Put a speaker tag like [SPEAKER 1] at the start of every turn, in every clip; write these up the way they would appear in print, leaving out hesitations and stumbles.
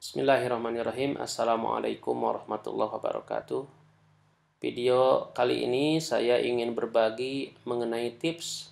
[SPEAKER 1] Bismillahirrahmanirrahim. Assalamualaikum warahmatullahi wabarakatuh. Video kali ini saya ingin berbagi mengenai tips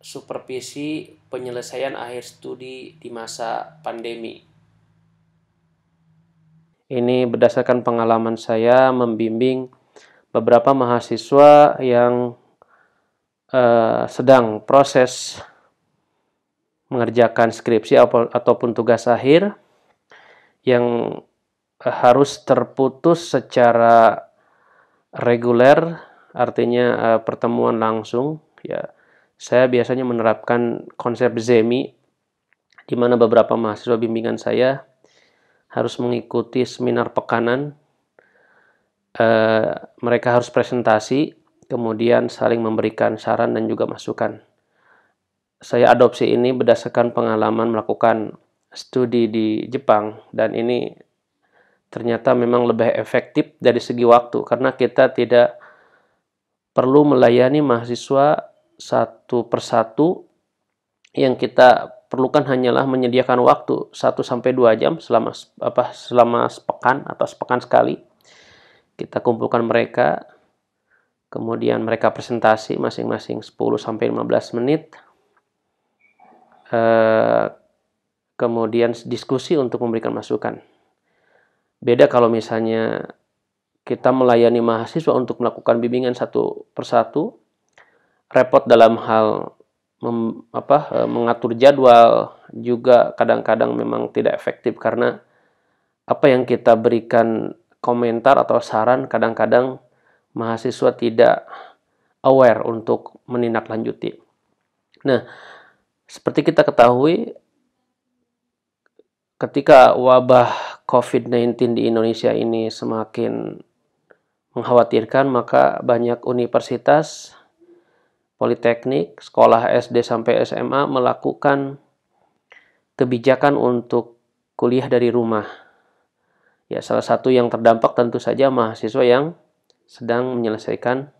[SPEAKER 1] supervisi penyelesaian akhir studi di masa pandemi. Ini berdasarkan pengalaman saya membimbing beberapa mahasiswa yang sedang proses mengerjakan skripsi ataupun tugas akhir yang harus terputus secara reguler, artinya pertemuan langsung. Ya, saya biasanya menerapkan konsep Zemi, di mana beberapa mahasiswa bimbingan saya harus mengikuti seminar pekanan. Mereka harus presentasi, kemudian saling memberikan saran dan juga masukan. Saya adopsi ini berdasarkan pengalaman melakukan studi di Jepang, dan ini ternyata memang lebih efektif dari segi waktu, karena kita tidak perlu melayani mahasiswa satu persatu. Yang kita perlukan hanyalah menyediakan waktu 1-2 jam selama sepekan atau sepekan sekali. Kita kumpulkan mereka, kemudian mereka presentasi masing-masing 10-15 menit. Kemudian diskusi untuk memberikan masukan. Beda kalau misalnya kita melayani mahasiswa untuk melakukan bimbingan satu persatu, repot dalam hal mengatur jadwal, juga kadang-kadang memang tidak efektif karena apa yang kita berikan komentar atau saran kadang-kadang mahasiswa tidak aware untuk menindaklanjuti. Nah, seperti kita ketahui, ketika wabah COVID-19 di Indonesia ini semakin mengkhawatirkan, maka banyak universitas, politeknik, sekolah SD sampai SMA melakukan kebijakan untuk kuliah dari rumah. Ya, salah satu yang terdampak tentu saja mahasiswa yang sedang menyelesaikan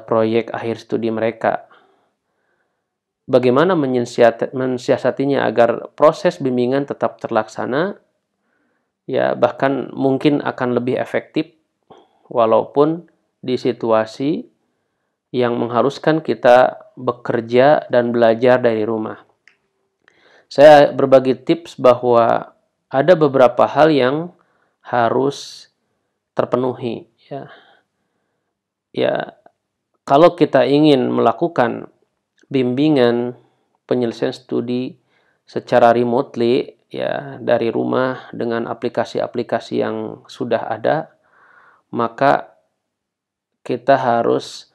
[SPEAKER 1] proyek akhir studi mereka. Bagaimana mensiasatinya agar proses bimbingan tetap terlaksana, ya bahkan mungkin akan lebih efektif walaupun di situasi yang mengharuskan kita bekerja dan belajar dari rumah. Saya berbagi tips bahwa ada beberapa hal yang harus terpenuhi. Ya, kalau kita ingin melakukan bimbingan penyelesaian studi secara remotely, ya dari rumah dengan aplikasi-aplikasi yang sudah ada, maka kita harus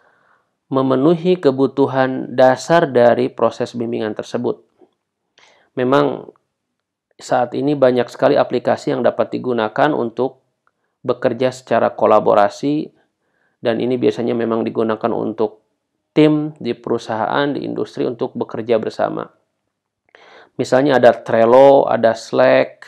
[SPEAKER 1] memenuhi kebutuhan dasar dari proses bimbingan tersebut. Memang saat ini banyak sekali aplikasi yang dapat digunakan untuk bekerja secara kolaborasi, dan ini biasanya memang digunakan untuk tim di perusahaan, di industri untuk bekerja bersama. Misalnya ada Trello, ada Slack,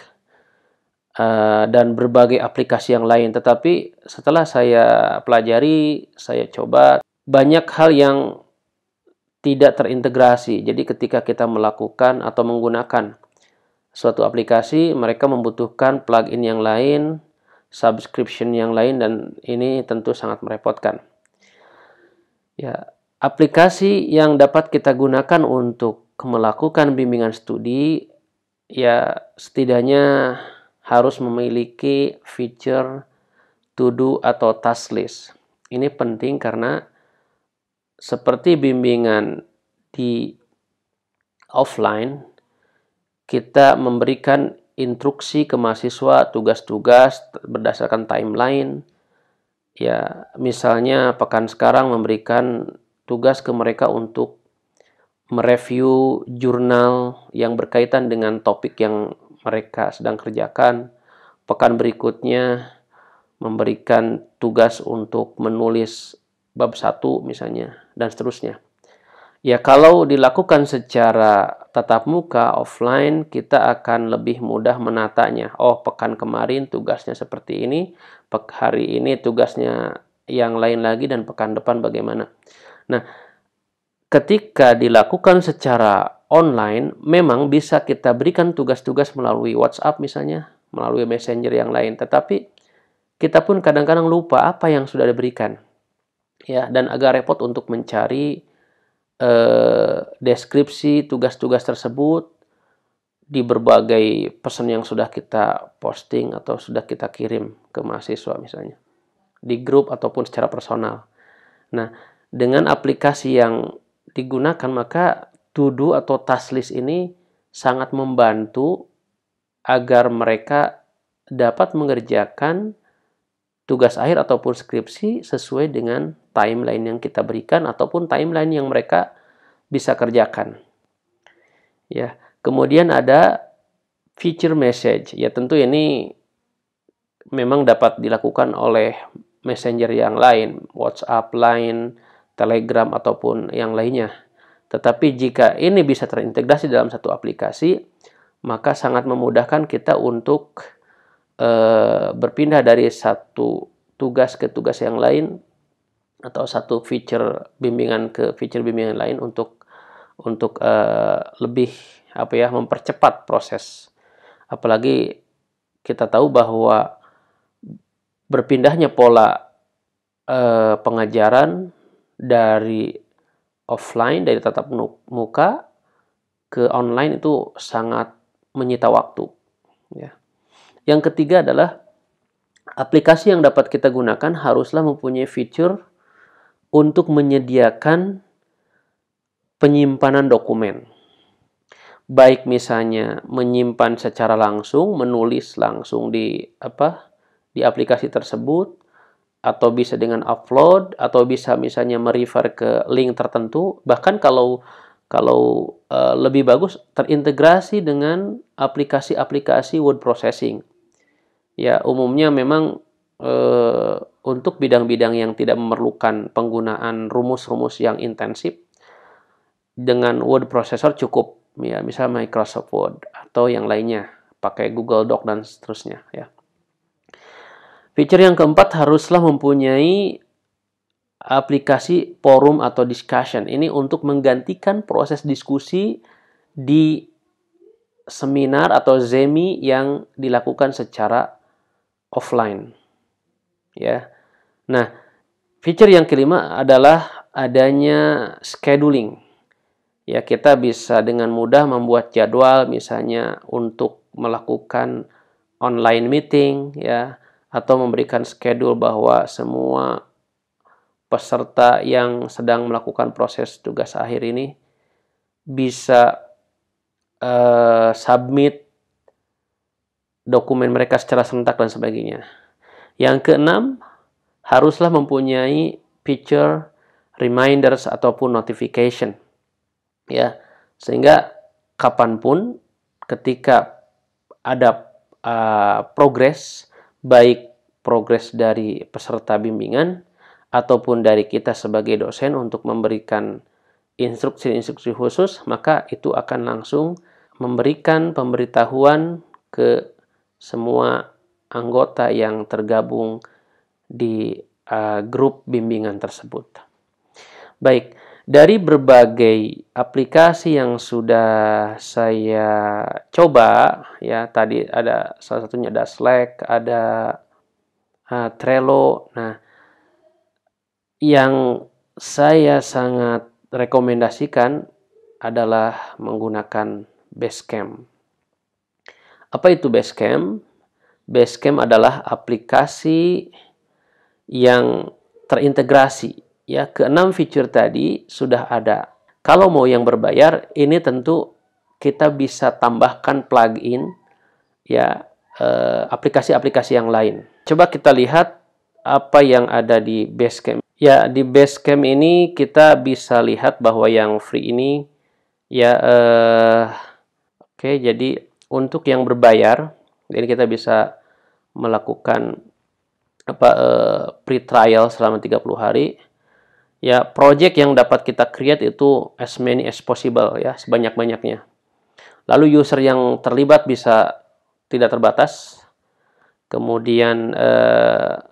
[SPEAKER 1] dan berbagai aplikasi yang lain. Tetapi setelah saya pelajari, saya coba, banyak hal yang tidak terintegrasi. Jadi ketika kita melakukan atau menggunakan suatu aplikasi, mereka membutuhkan plugin yang lain, subscription yang lain, dan ini tentu sangat merepotkan. Ya, aplikasi yang dapat kita gunakan untuk melakukan bimbingan studi, ya setidaknya harus memiliki fitur to do atau task list. Ini penting karena seperti bimbingan di offline, kita memberikan instruksi ke mahasiswa tugas-tugas berdasarkan timeline. Ya, misalnya pekan sekarang memberikan tugas ke mereka untuk mereview jurnal yang berkaitan dengan topik yang mereka sedang kerjakan. Pekan berikutnya memberikan tugas untuk menulis bab 1 misalnya, dan seterusnya. Ya, kalau dilakukan secara tatap muka, offline, kita akan lebih mudah menatanya. Oh, pekan kemarin tugasnya seperti ini, hari ini tugasnya yang lain lagi, dan pekan depan bagaimana. Nah, ketika dilakukan secara online, memang bisa kita berikan tugas-tugas melalui WhatsApp misalnya, melalui messenger yang lain. Tetapi kita pun kadang-kadang lupa apa yang sudah diberikan. Ya, dan agak repot untuk mencari deskripsi tugas-tugas tersebut di berbagai pesan yang sudah kita posting atau sudah kita kirim ke mahasiswa misalnya, di grup ataupun secara personal. Nah, dengan aplikasi yang digunakan, maka to-do atau task list ini sangat membantu agar mereka dapat mengerjakan tugas akhir ataupun skripsi sesuai dengan timeline yang kita berikan ataupun timeline yang mereka bisa kerjakan. Ya, kemudian ada feature message. Ya, tentu ini memang dapat dilakukan oleh messenger yang lain, WhatsApp, Line, Telegram, ataupun yang lainnya. Tetapi jika ini bisa terintegrasi dalam satu aplikasi, maka sangat memudahkan kita untuk berpindah dari satu tugas ke tugas yang lain, atau satu feature bimbingan ke feature bimbingan lain untuk lebih mempercepat proses. Apalagi kita tahu bahwa berpindahnya pola pengajaran dari offline, dari tatap muka ke online itu sangat menyita waktu. Ya. Yang ketiga adalah aplikasi yang dapat kita gunakan haruslah mempunyai fitur untuk menyediakan penyimpanan dokumen. Baik misalnya menyimpan secara langsung, menulis langsung di aplikasi tersebut, atau bisa dengan upload, atau bisa misalnya merefer ke link tertentu. Bahkan kalau lebih bagus terintegrasi dengan aplikasi-aplikasi word processing. Ya, umumnya memang untuk bidang-bidang yang tidak memerlukan penggunaan rumus-rumus yang intensif, dengan word processor cukup, ya, misal Microsoft Word atau yang lainnya, pakai Google Doc dan seterusnya, ya. Fitur yang keempat haruslah mempunyai aplikasi forum atau discussion. Ini untuk menggantikan proses diskusi di seminar atau zemi yang dilakukan secara offline, ya. Nah, fitur yang kelima adalah adanya scheduling. Ya, kita bisa dengan mudah membuat jadwal misalnya untuk melakukan online meeting, ya, atau memberikan schedule bahwa semua peserta yang sedang melakukan proses tugas akhir ini bisa submit dokumen mereka secara serentak dan sebagainya. Yang keenam, haruslah mempunyai feature reminders ataupun notification. Ya, sehingga kapanpun ketika ada progres, baik progres dari peserta bimbingan ataupun dari kita sebagai dosen untuk memberikan instruksi-instruksi khusus, maka itu akan langsung memberikan pemberitahuan ke semua anggota yang tergabung di grup bimbingan tersebut. Baik, dari berbagai aplikasi yang sudah saya coba, ya, tadi ada salah satunya ada Slack, ada Trello. Nah, yang saya sangat rekomendasikan adalah menggunakan Basecamp. Apa itu Basecamp? Basecamp adalah aplikasi yang terintegrasi. Ya, keenam fitur tadi sudah ada. Kalau mau yang berbayar, ini tentu kita bisa tambahkan plugin, ya, aplikasi-aplikasi yang lain. Coba kita lihat apa yang ada di Basecamp. Ya, di Basecamp ini kita bisa lihat bahwa yang free ini, ya, oke, jadi untuk yang berbayar, ini kita bisa melakukan free trial selama 30 hari. Ya, project yang dapat kita create itu as many as possible, ya, sebanyak-banyaknya. Lalu user yang terlibat bisa tidak terbatas. Kemudian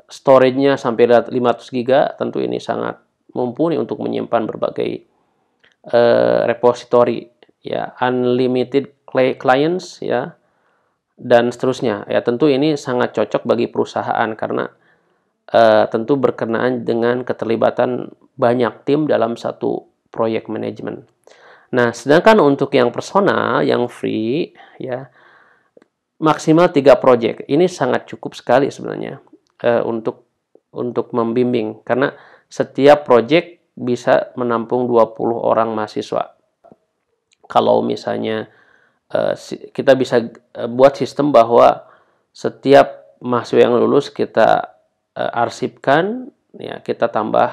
[SPEAKER 1] storage-nya sampai 500 GB, tentu ini sangat mumpuni untuk menyimpan berbagai repository ya, unlimited clients, ya, dan seterusnya. Ya, tentu ini sangat cocok bagi perusahaan karena tentu berkenaan dengan keterlibatan banyak tim dalam satu proyek manajemen. Nah, sedangkan untuk yang personal, yang free, ya, maksimal 3 project. Ini sangat cukup sekali sebenarnya untuk membimbing karena setiap project bisa menampung 20 orang mahasiswa. Kalau misalnya kita bisa buat sistem bahwa setiap mahasiswa yang lulus kita arsipkan, ya, kita tambah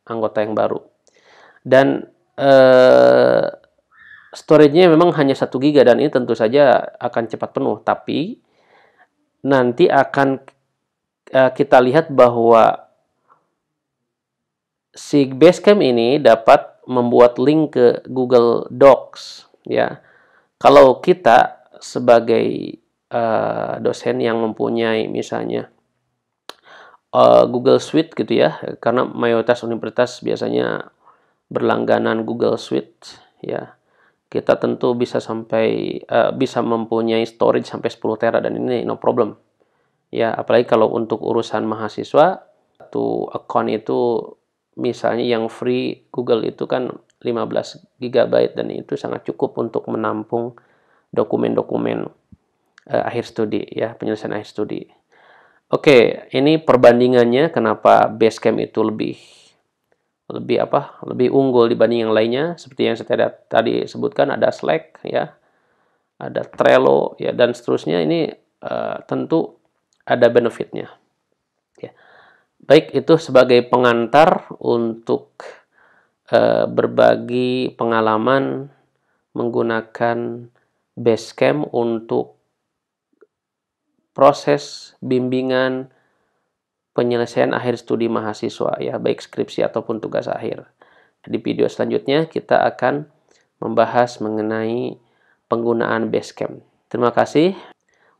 [SPEAKER 1] anggota yang baru. Dan storage-nya memang hanya 1 GB dan ini tentu saja akan cepat penuh, tapi nanti akan kita lihat bahwa si Basecamp ini dapat membuat link ke Google Docs, ya. Kalau kita sebagai dosen yang mempunyai misalnya Google Suite gitu ya, karena mayoritas universitas biasanya berlangganan Google Suite, ya. Kita tentu bisa sampai bisa mempunyai storage sampai 10 tera dan ini no problem. Ya, apalagi kalau untuk urusan mahasiswa, satu account itu misalnya yang free Google itu kan 15 GB dan itu sangat cukup untuk menampung dokumen-dokumen akhir studi, ya, penyelesaian akhir studi. Oke, ini perbandingannya kenapa Basecamp itu lebih unggul dibanding yang lainnya. Seperti yang saya tadi sebutkan, ada Slack, ya, ada Trello, ya, dan seterusnya. Ini tentu ada benefitnya, ya. Baik, itu sebagai pengantar untuk berbagi pengalaman menggunakan Basecamp untuk proses bimbingan penyelesaian akhir studi mahasiswa, ya, baik skripsi ataupun tugas akhir. Di video selanjutnya kita akan membahas mengenai penggunaan Basecamp. Terima kasih.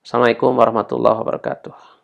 [SPEAKER 1] Assalamualaikum warahmatullahi wabarakatuh.